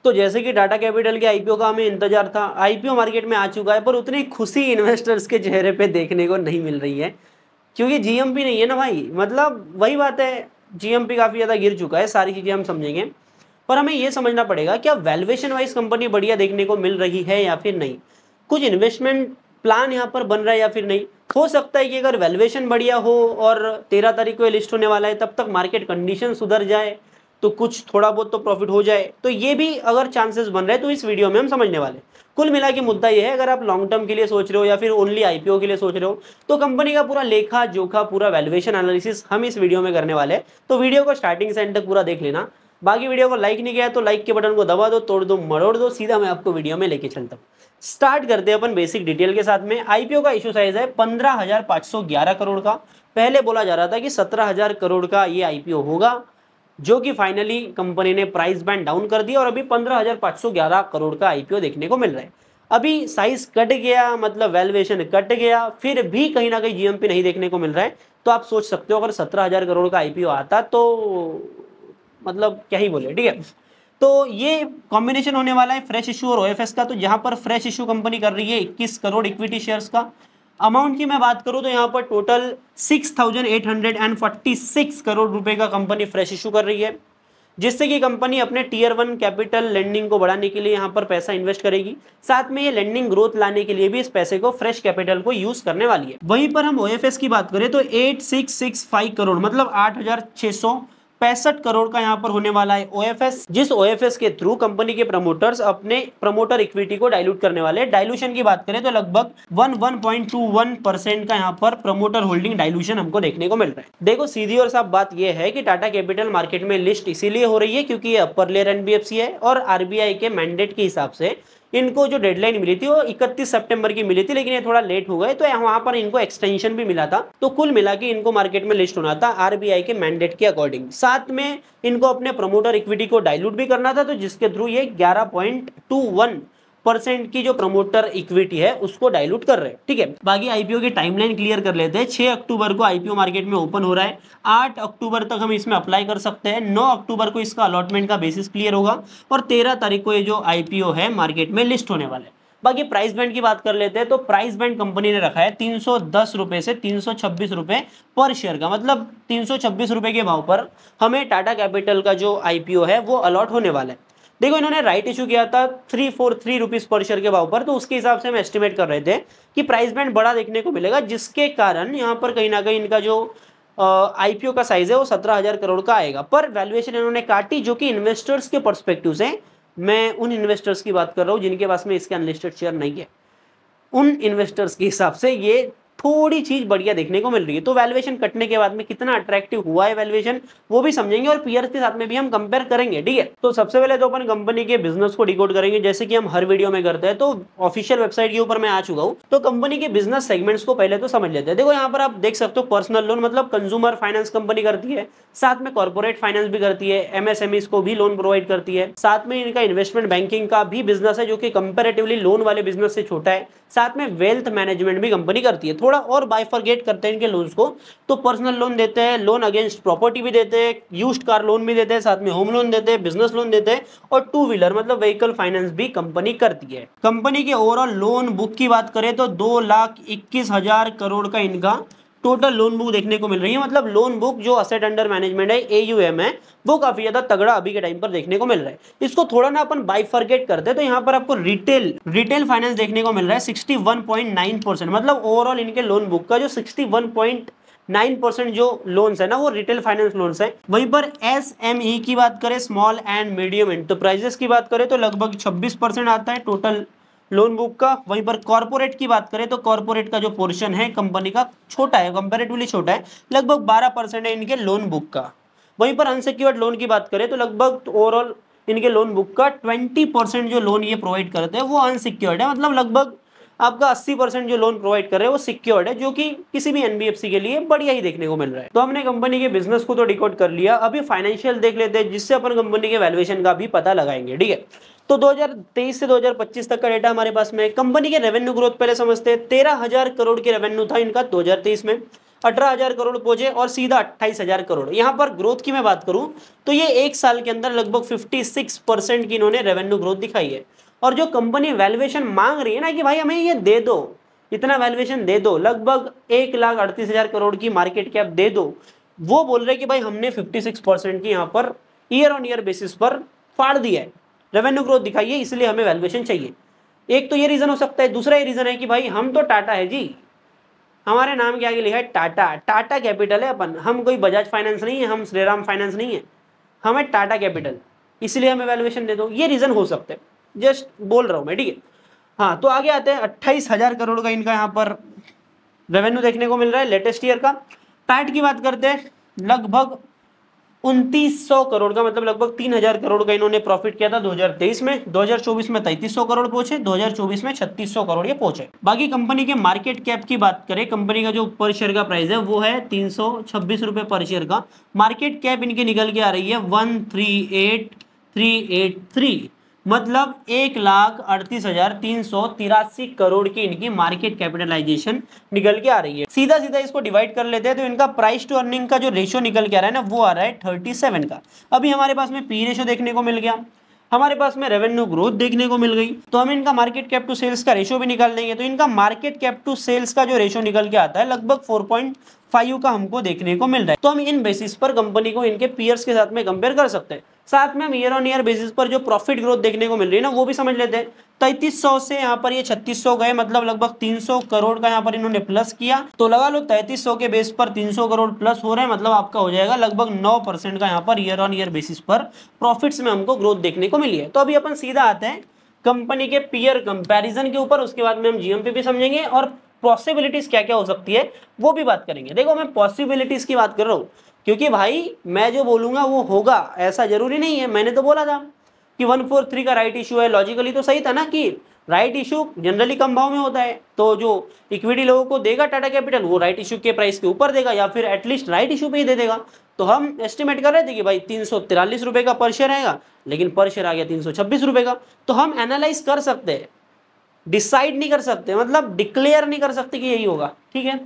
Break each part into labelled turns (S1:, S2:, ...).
S1: तो जैसे कि टाटा कैपिटल के आईपीओ का हमें इंतजार था, आईपीओ मार्केट में आ चुका है, पर उतनी खुशी इन्वेस्टर्स के चेहरे पे देखने को नहीं मिल रही है, क्योंकि जीएमपी नहीं है ना भाई। मतलब वही बात है, जीएमपी काफी ज्यादा गिर चुका है, सारी चीजें हम समझेंगे। पर हमें यह समझना पड़ेगा क्या वैल्यूएशन वाइज कंपनी बढ़िया देखने को मिल रही है या फिर नहीं, कुछ इन्वेस्टमेंट प्लान यहाँ पर बन रहा है या फिर नहीं। हो सकता है कि अगर वैल्यूएशन बढ़िया हो और 13 तारीख को लिस्ट होने वाला है, तब तक मार्केट कंडीशन सुधर जाए तो कुछ थोड़ा बहुत तो प्रॉफिट हो जाए, तो ये भी अगर चांसेस बन रहे हैं तो इस वीडियो में हम समझने वाले। कुल मिला के मुद्दा ये है, अगर आप लॉन्ग टर्म के लिए सोच रहे हो या फिर ओनली आईपीओ के लिए सोच रहे हो, तो कंपनी का पूरा लेखा जोखा, पूरा वैल्यूएशन एनालिसिस हम इस वीडियो में करने वाले हैं। तो वीडियो को स्टार्टिंग से एंड तक पूरा देख लेना। बाकी वीडियो को लाइक नहीं किया तो लाइक के बटन को दबा दो, तोड़ दो, मरोड़ दो, सीधा मैं आपको वीडियो में लेके चलता हूँ। स्टार्ट करते हैं अपन बेसिक डिटेल के साथ में। आईपीओ का इशू साइज है 15,511 करोड़ का। पहले बोला जा रहा था कि 17,000 करोड़ का ये आईपीओ होगा, जो कि फाइनली कंपनी ने प्राइस बैंड डाउन कर दिया और अभी 15,511 करोड़ का आईपीओ देखने को मिल रहा है। अभी साइज कट गया, मतलब वैल्यूएशन कट गया, फिर भी कहीं ना कहीं जीएमपी नहीं देखने को मिल रहा है। तो आप सोच सकते हो अगर 17,000 करोड़ का आईपीओ आता तो मतलब क्या ही बोले, ठीक है। तो ये कॉम्बिनेशन होने वाला है फ्रेश इशू और ओएफएस का। तो जहां पर फ्रेश इशू कंपनी कर रही है 21 करोड़ इक्विटी शेयर्स का। अमाउंट की मैं बात करूं तो यहाँ पर टोटल 6,846 करोड़ रुपए का कंपनी फ्रेश इशू कर रही है, जिससे कि कंपनी अपने टीयर 1 कैपिटल लेंडिंग को बढ़ाने के लिए यहाँ पर पैसा इन्वेस्ट करेगी। साथ में ये लेंडिंग ग्रोथ लाने के लिए भी इस पैसे को, फ्रेश कैपिटल को यूज करने वाली है। वहीं पर हम ओएफएस की बात करें तो 8665 करोड़, मतलब 8,665 करोड़ का यहाँ पर होने वाला है ओएफएस, जिस ओएफएस के थ्रू कंपनी के प्रमोटर्स अपने प्रमोटर इक्विटी को डाइल्यूट करने वाले हैं। डाइल्यूशन की बात करें तो लगभग 1.21% का यहाँ पर प्रमोटर होल्डिंग डाइल्यूशन हमको देखने को मिल रहा है। देखो सीधी और साफ बात यह है कि टाटा कैपिटल मार्केट में लिस्ट इसीलिए हो रही है क्योंकि ये अपर लेयर एनबीएफसी है और आरबीआई के मैंडेट के हिसाब से इनको जो डेडलाइन मिली थी वो 31 सितंबर की मिली थी, लेकिन ये थोड़ा लेट हो गए तो वहां पर इनको एक्सटेंशन भी मिला था। तो कुल मिला के इनको मार्केट में लिस्ट होना था आरबीआई के मैंडेट के अकॉर्डिंग। साथ में इनको अपने प्रमोटर इक्विटी को डाइल्यूट भी करना था, तो जिसके थ्रू ये 11.21% की जो प्रमोटर इक्विटी है उसको डाइल्यूट कर रहे हैं, ठीक है। बाकी आईपीओ की टाइमलाइन क्लियर कर लेते हैं। 6 अक्टूबर को आईपीओ मार्केट में ओपन हो रहा है, 8 अक्टूबर तक हम इसमें अप्लाई कर सकते हैं, 9 अक्टूबर को इसका अलॉटमेंट का बेसिस क्लियर होगा और 13 तारीख को ये जो आईपीओ है मार्केट में लिस्ट होने वाला है। बाकी प्राइस बैंड की बात कर लेते हैं तो प्राइस बैंड कंपनी ने रखा है 310 रुपए से 326 रुपए पर शेयर का, मतलब 326 रुपए के भाव पर हमें टाटा कैपिटल का जो आईपीओ है वो अलॉट होने वाला है। देखो इन्होंने राइट इशू किया था 343 रुपीज पर शेयर के भाव पर, तो उसके हिसाब से हम एस्टिमेट कर रहे थे कि प्राइस बैंड बड़ा देखने को मिलेगा, जिसके कारण यहाँ पर कहीं ना कहीं इनका जो आईपीओ का साइज है वो 17,000 करोड़ का आएगा। पर वैल्यूएशन इन्होंने काटी, जो कि इन्वेस्टर्स के पर्सपेक्टिव से, मैं उन इन्वेस्टर्स की बात कर रहा हूँ जिनके पास में इसके अनलिस्टेड शेयर नहीं है, उन इन्वेस्टर्स के हिसाब से ये थोड़ी चीज बढ़िया देखने को मिल रही है। तो वैल्यूएशन कटने के बाद में कितना अट्रैक्टिव हुआ है वैल्यूएशन वो भी समझेंगे और पीयर्स के साथ में भी हम कंपेयर करेंगे, ठीक है। तो सबसे पहले तो अपन कंपनी के बिजनेस को डिकोड करेंगे, जैसे कि हम हर वीडियो में करते हैं। तो ऑफिशियल वेबसाइट के ऊपर मैं आ चुका हूँ, तो कंपनी के बिजनेस सेगमेंट्स को पहले तो समझ लेते हैं। देखो यहाँ पर आप देख सकते हो पर्सनल लोन, मतलब कंज्यूमर फाइनेंस कंपनी करती है, साथ में कॉर्पोरेट फाइनेंस भी करती है, एमएसएमई को भी लोन प्रोवाइड करती है। साथ में इनका इन्वेस्टमेंट बैंकिंग का भी बिजनेस है, जो कि कंपेरेटिवली लोन वाले बिजनेस से छोटा है। साथ में वेल्थ मैनेजमेंट भी कंपनी करती है। थोड़ा और बाइफरगेट करते हैं इनके लोन्स को, तो पर्सनल लोन देते हैं, लोन अगेंस्ट प्रॉपर्टी भी देते हैं, यूज्ड कार लोन भी देते हैं, साथ में होम लोन देते हैं, बिजनेस लोन देते हैं और टू व्हीलर मतलब व्हीकल फाइनेंस भी कंपनी करती है। कंपनी के ओवरऑल लोन बुक की बात करें तो 2,21,000 करोड़ का इनका टोटल लोन बुक देखने को मिल रही है। मतलब लोन बुक जो असेट अंडर मैनेजमेंट है, एयूएम है, वो काफी ज्यादा तगड़ा अभी के टाइम पर देखने को मिल रहा है। इसको थोड़ा ना अपन बाइफरगेट करते हैं तो यहाँ पर आपको रिटेल फाइनेंस देखने को मिल रहा है 61.9%, मतलब ओवरऑल इनके लोन बुक का जो 61.9% जो लोन्स है ना वो रिटेल फाइनेंस लोन्स है। वहीं पर एसएमई की बात करें, स्मॉल एंड मीडियम एंटरप्राइजेस की बात करें तो लगभग 26% आता है टोटल लोन बुक का। वहीं पर कॉर्पोरेट की बात करें तो कॉर्पोरेट का जो पोर्शन है कंपनी का छोटा है, कंपैरेटिवली छोटा है, लगभग 12% है इनके लोन बुक का। वहीं पर अनसिक्योर्ड लोन की बात करें तो लगभग ओवरऑल इनके लोन बुक का 20% जो लोन ये प्रोवाइड करते हैं वो अनसिक्योर्ड है, मतलब लगभग आपका 80% जो लोन प्रोवाइड कर रहे हैं वो सिक्योर्ड है, जो कि किसी भी एनबीएफसी के लिए बढ़िया ही देखने को मिल रहा है। तो हमने कंपनी के बिजनेस को तो डिकोड कर लिया, अभी फाइनेंशियल देख लेते हैं, जिससे अपन कंपनी के वैल्यूएशन का भी पता लगाएंगे, ठीक है। तो 2023 से 2025 तक का डेटा हमारे पास में। कंपनी के रेवेन्यू ग्रोथ पहले समझते हैं। 13,000 करोड़ के रेवेन्यू था इनका 2023 में। 18,000 करोड़ पहुंचे और सीधा 28,000 करोड़। यहां पर ग्रोथ की मैं बात करूं तो ये एक साल के अंदर लगभग 56% की इन्होंने रेवेन्यू ग्रोथ दिखाई है। और जो कंपनी वैल्यूएशन मांग रही है ना कि भाई हमें ये दे दो, इतना वैल्यूएशन दे दो, लगभग 1,38,000 करोड़ की मार्केट कैप दे दो, वो बोल रहे कि भाई हमने 56% की यहां per year on year basis पर फाड़ दिया है, रेवेन्यू ग्रोथ दिखाई है, इसलिए हमें वैल्यूएशन चाहिए। एक तो ये रीजन हो सकता है। दूसरा ये रीजन है कि भाई हम तो टाटा है जी, हमारे नाम के आगे लिखा है टाटा, टाटा कैपिटल है अपन, हम कोई बजाज फाइनेंस नहीं है, हम श्रीराम फाइनेंस नहीं है, हमें टाटा कैपिटल, इसलिए हमें वैल्यूएशन दे दो। ये रीजन हो सकते हैं, जस्ट बोल रहा हूं मैं, ठीक है। हाँ, तो आगे आते हैं। 28,000 करोड़ का इनका यहाँ पर रेवेन्यू देखने को मिल रहा है लेटेस्ट ईयर का। पैट की बात करते हैं, लगभग 2900 करोड़ का, मतलब लगभग 3,000 करोड़ का इन्होंने प्रॉफिट किया था 2023 में। 2024 में 3300 करोड़ पहुंचे, 2024 में 3600 करोड़ ये पहुंचे। बाकी कंपनी के मार्केट कैप की बात करें, कंपनी का जो पर शेयर का प्राइस है वो है 326 रुपए पर शेयर का। मार्केट कैप इनकी निकल के आ रही है 138,383, मतलब 1,38,383 करोड़ की इनकी मार्केट कैपिटलाइजेशन निकल के आ रही है। सीधा सीधा इसको डिवाइड कर लेते हैं तो इनका प्राइस टू अर्निंग का जो रेशियो निकल के आ रहा है ना, वो आ रहा है 37 का। अभी हमारे पास में पी रेशियो देखने को मिल गया, हमारे पास में रेवेन्यू ग्रोथ देखने को मिल गई, तो हम इनका मार्केट कैप टू सेल्स का रेशियो भी निकाल देंगे। तो इनका मार्केट कैप टू सेल्स का जो रेशियो निकल के आता है लगभग 4.5 का हमको देखने को मिल रहा है। तो हम इन बेसिस पर कंपनी को इनके पीयर्स के साथ में कंपेयर कर सकते हैं। साथ में हम ईयर ऑन ईयर बेसिस पर जो प्रॉफिट ग्रोथ देखने को मिल रही है ना, वो भी समझ लेते हैं। 3300 से यहाँ पर ये 3600 गए, मतलब लगभग 300 करोड़ का यहाँ पर इन्होंने प्लस किया। तो लगा लो 3300 के बेस पर 300 करोड़ प्लस हो रहे हैं, मतलब आपका हो जाएगा लगभग 9% का यहाँ per year on year basis पर प्रॉफिट्स में हमको ग्रोथ देखने को मिली है। तो अभी अपन सीधा आते हैं कंपनी के पीयर कंपैरिजन के ऊपर, उसके बाद में हम जीएमपी भी समझेंगे और पॉसिबिलिटीज क्या क्या हो सकती है वो भी बात करेंगे। देखो, मैं पॉसिबिलिटीज की बात कर रहा हूँ क्योंकि भाई मैं जो बोलूंगा वो होगा ऐसा जरूरी नहीं है। मैंने तो बोला था कि 143 का राइट इशू है, लॉजिकली तो सही था ना कि राइट इशू जनरली कम भाव में होता है, तो जो इक्विटी लोगों को देगा टाटा कैपिटल वो राइट इशू के प्राइस के ऊपर देगा या फिर एटलीस्ट राइट इशू पे ही दे देगा। तो हम एस्टिमेट कर रहे थे कि भाई 343 रुपए का पर शेयर आएगा, लेकिन पर शेयर आ गया 326 रुपए का। तो हम एनालाइज कर सकते हैं, डिसाइड नहीं कर सकते, मतलब डिक्लेयर नहीं कर सकते कि यही होगा। ठीक है,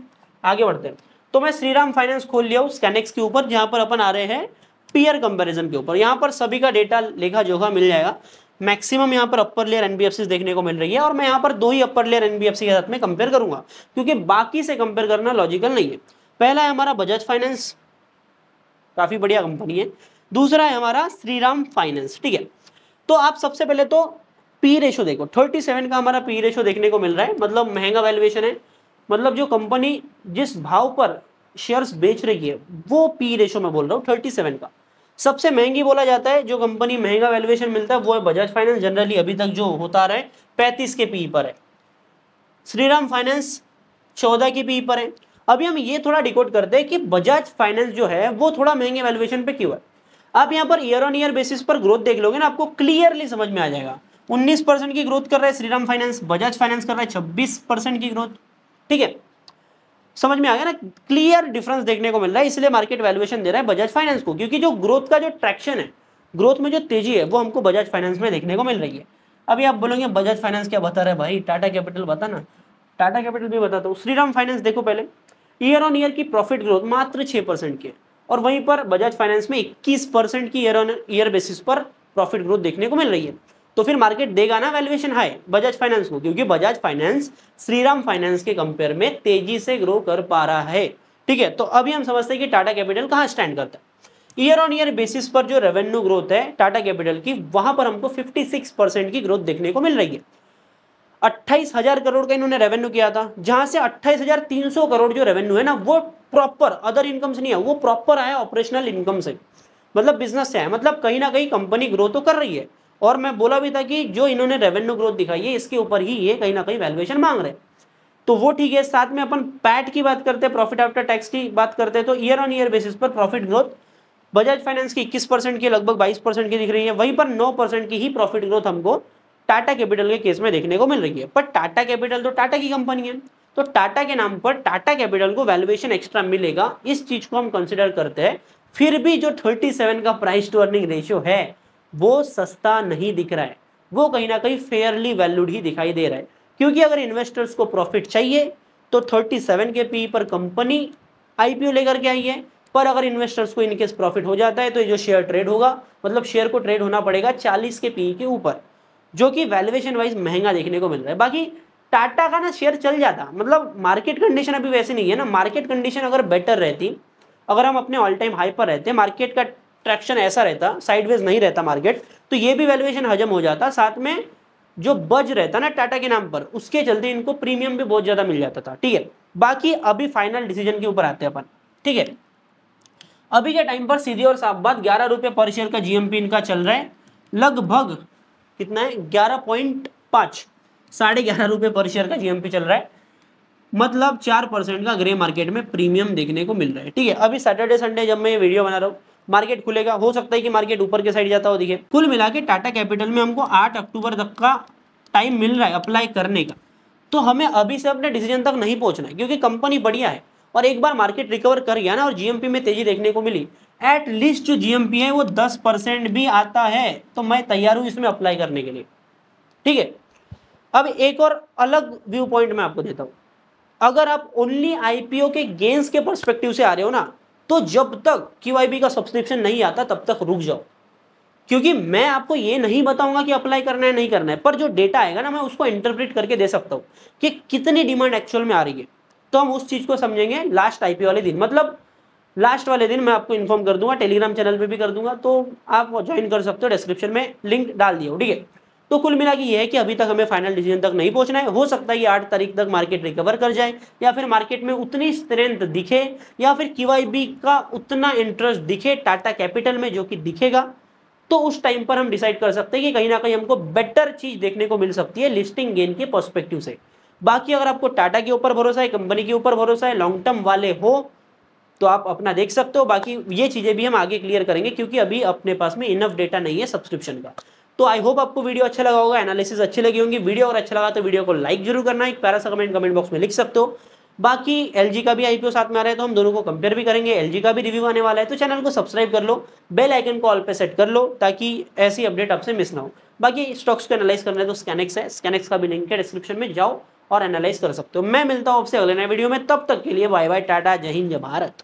S1: आगे बढ़ते हैं। तो मैं श्रीराम फाइनेंस खोल लिया हूं स्कैनेक्स के ऊपर, जहां पर अपन आ रहे हैं पीयर कंपैरिजन के ऊपर। यहां पर सभी का डेटा लेखा जोखा मिल जाएगा। मैक्सिमम यहां पर अपर लेयर एनबीएफसी देखने को मिल रही है और मैं यहां पर 2 ही अपर लेयर एनबीएफसी के साथ में कंपेयर करूंगा क्योंकि बाकी से कंपेयर करना लॉजिकल नहीं है। पहला है हमारा बजाज फाइनेंस, काफी बढ़िया कंपनी है। दूसरा है हमारा श्रीराम फाइनेंस। ठीक है, तो आप सबसे पहले तो पी रेशो देखो, 37 का हमारा पी रेशो देखने को मिल रहा है, मतलब महंगा वैल्यूएशन है। मतलब जो कंपनी जिस भाव पर शेयर्स बेच रही है वो पी रेशो में बोल रहा हूँ 37 का। सबसे महंगी बोला जाता है जो कंपनी महंगा वैल्यूएशन मिलता है वो है बजाज फाइनेंस, जनरली अभी तक जो होता आ रहा है 35 के पी पर है। श्रीराम फाइनेंस 14 की पी पर है। अभी हम ये थोड़ा डिकोड करते हैं कि बजाज फाइनेंस जो है वो थोड़ा महंगे वैल्यूएशन पे क्यों है। आप यहाँ per year on year basis पर ग्रोथ देख लोगे ना, आपको क्लियरली समझ में आ जाएगा। 19% की ग्रोथ कर रहा है श्रीराम फाइनेंस, बजाज फाइनेंस कर रहा है 26% की ग्रोथ। ठीक है, समझ में आ गया ना, क्लियर डिफरेंस देखने को मिल रहा है, इसलिए मार्केट वैल्यूएशन दे रहा है बजाज फाइनेंस को, क्योंकि जो ग्रोथ का जो ट्रैक्शन है, ग्रोथ में जो तेजी है वो हमको बजाज फाइनेंस में देखने को मिल रही है। अभी आप बोलोगे बजाज फाइनेंस क्या बता रहे भाई, टाटा कैपिटल बता ना। टाटा कैपिटल भी बताता हूँ। श्रीराम फाइनेंस देखो, पहले ईयर ऑन ईयर की प्रॉफिट ग्रोथ मात्र 6% की है और वहीं पर बजाज फाइनेंस में 21% की ईयर ऑन ईयर बेसिस पर प्रॉफिट ग्रोथ देखने को मिल रही है। तो फिर मार्केट देगा ना वैल्यूएशन हाई बजाज फाइनेंस को, क्योंकि बजाज फाइनेंस श्रीराम फाइनेंस के कंपेयर में तेजी से ग्रो कर पा रहा है। ठीक है, तो अभी हम समझते हैं कि टाटा कैपिटल कहां स्टैंड करता है। ईयर ऑन ईयर बेसिस पर जो रेवेन्यू ग्रोथ है टाटा कैपिटल की, वहां पर हमको 56% की ग्रोथ देखने को मिल रही है। 28,000 करोड़ का इन्होंने रेवेन्यू किया था, जहां से 28,300 करोड़ जो रेवेन्यू है ना वो प्रॉपर अदर इनकम से नहीं है, वो प्रॉपर आया ऑपरेशनल इनकम से, मतलब बिजनेस से है। मतलब कहीं ना कहीं कंपनी ग्रो तो कर रही है। और मैं बोला भी था कि जो इन्होंने रेवेन्यू ग्रोथ दिखाई है इसके ऊपर ही ये कहीं ना कहीं वैल्यूएशन मांग रहे हैं, तो वो ठीक है। साथ में अपन पैट की बात करते हैं, प्रॉफिट आफ्टर टैक्स की बात करते हैं, तो ईयर ऑन ईयर बेसिस पर प्रॉफिट ग्रोथ बजाज फाइनेंस की 21% की लगभग 22% की दिख रही है, वहीं पर 9% की ही प्रॉफिट ग्रोथ हमको टाटा कैपिटल के केस में देखने को मिल रही है। पर टाटा कैपिटल तो टाटा की कंपनी है, तो टाटा के नाम पर टाटा कैपिटल को वैल्यूएशन एक्स्ट्रा मिलेगा, इस चीज को हम कंसिडर करते हैं। फिर भी जो 37 का प्राइस टू अर्निंग रेशियो है वो सस्ता नहीं दिख रहा है, वो कहीं ना कहीं फेयरली वैल्यूड ही दिखाई दे रहा है। क्योंकि अगर इन्वेस्टर्स को प्रॉफिट चाहिए तो 37 के पी पर कंपनी आईपीओ लेकर के आई है, पर अगर इन्वेस्टर्स को इनकेस प्रॉफिट हो जाता है तो ये जो शेयर ट्रेड होगा, मतलब शेयर को ट्रेड होना पड़ेगा 40 के पी के ऊपर, जो कि वैल्यूएशन वाइज महंगा देखने को मिल रहा है। बाकी टाटा का ना शेयर चल जाता, मतलब मार्केट कंडीशन अभी वैसे नहीं है ना, मार्केट कंडीशन अगर बेटर रहती, अगर हम अपने ऑल टाइम हाई पर रहते, मार्केट का ट्रैक्शन ऐसा रहता, साइडवेज नहीं रहता मार्केट, तो ये भी वैल्यूएशन हजम हो जाता, साथ में जो बज रहता ना टाटा के नाम पर, उसके चलते इनको प्रीमियम भी बहुत ज्यादा मिल जाता था। ठीक है, बाकी अभी फाइनल डिसीजन के ऊपर आते हैं अपन। ठीक है, अभी के टाइम पर सीधी और साफ बात 11 रुपए पर शेयर का जीएमपी इनका चल रहा है, लगभग कितना है 11.5, 11.5 रुपए पर शेयर का जीएमपी चल रहा है, मतलब 4% का ग्रे मार्केट में प्रीमियम देखने को मिल रहा है। ठीक है, अभी सैटरडे संडे जब मैं ये वीडियो बना रहा हूँ, मार्केट खुलेगा, हो सकता है कि मार्केट ऊपर के साइड जाता हो दिखे। कुल मिला के टाटा कैपिटल में हमको 8 अक्टूबर तक का टाइम मिल रहा है अप्लाई करने का, तो हमें अभी से अपने डिसीजन तक नहीं पहुंचना है, क्योंकि कंपनी बढ़िया है और एक बार मार्केट रिकवर कर गया ना और जीएमपी में तेजी देखने को मिली, एटलीस्ट जो जीएमपी है वो 10% भी आता है तो मैं तैयार हूं इसमें अप्लाई करने के लिए। ठीक है, अब एक और अलग व्यू पॉइंट मैं आपको देता हूं, अगर आप ओनली आईपीओ के गेन्स के पर्सपेक्टिव से आ रहे हो ना, तो जब तक क्यूआईबी का सब्सक्रिप्शन नहीं आता तब तक रुक जाओ, क्योंकि मैं आपको ये नहीं बताऊंगा कि अप्लाई करना है नहीं करना है, पर जो डेटा आएगा ना मैं उसको इंटरप्रेट करके दे सकता हूं कि कितनी डिमांड एक्चुअल में आ रही है, तो हम उस चीज को समझेंगे लास्ट आईपीओ वाले दिन, मतलब लास्ट वाले दिन मैं आपको इन्फॉर्म कर दूंगा, टेलीग्राम चैनल पे भी कर दूंगा, तो आप ज्वाइन कर सकते हो, डिस्क्रिप्शन में लिंक डाल दिया हो। ठीक है, तो कुल मिला के ये है कि अभी तक हमें फाइनल डिसीजन तक नहीं पहुंचना है, हो सकता है कि 8 तारीख तक मार्केट रिकवर कर जाए, या फिर मार्केट में उतनी स्ट्रेंथ दिखे, या फिर क्यूआईबी का उतना इंटरेस्ट दिखे टाटा कैपिटल में, जो कि दिखेगा, तो उस टाइम पर हम डिसाइड कर सकते हैं कि कहीं ना कहीं हमको बेटर चीज देखने को मिल सकती है लिस्टिंग गेन के पर्सपेक्टिव से। बाकी अगर आपको टाटा के ऊपर भरोसा है, कंपनी के ऊपर भरोसा है, लॉन्ग टर्म वाले हो, तो आप अपना देख सकते हो। बाकी ये चीजें भी हम आगे क्लियर करेंगे, क्योंकि अभी अपने पास में इनफ डेटा नहीं है सब्सक्रिप्शन का। तो आई होप आपको वीडियो अच्छा लगा होगा, एनालिसिस अच्छी लगी होंगी। वीडियो अगर अच्छा लगा तो वीडियो को लाइक जरूर करना, एक प्यारा सा कमेंट बॉक्स में लिख सकते हो। बाकी एलजी का भी आईपीओ साथ में आ रहा है, तो हम दोनों को कंपेयर भी करेंगे, एलजी का भी रिव्यू आने वाला है, तो चैनल को सब्सक्राइब कर लो, बेल आइकन को ऑल पे सेट कर लो, ताकि ऐसी अपडेट आपसे मिस ना हो। बाकी स्टॉक्स को एनालाइज करना है तो स्कैनेक्स है, स्कैनेक्स का भी लिंक है डिस्क्रिप्शन में, जाओ और एनालाइज कर सकते हो। मैं मिलता हूं आपसे अगले नए वीडियो में, तब तक के लिए बाय बाय, टाटा, जय हिंद, जय भारत।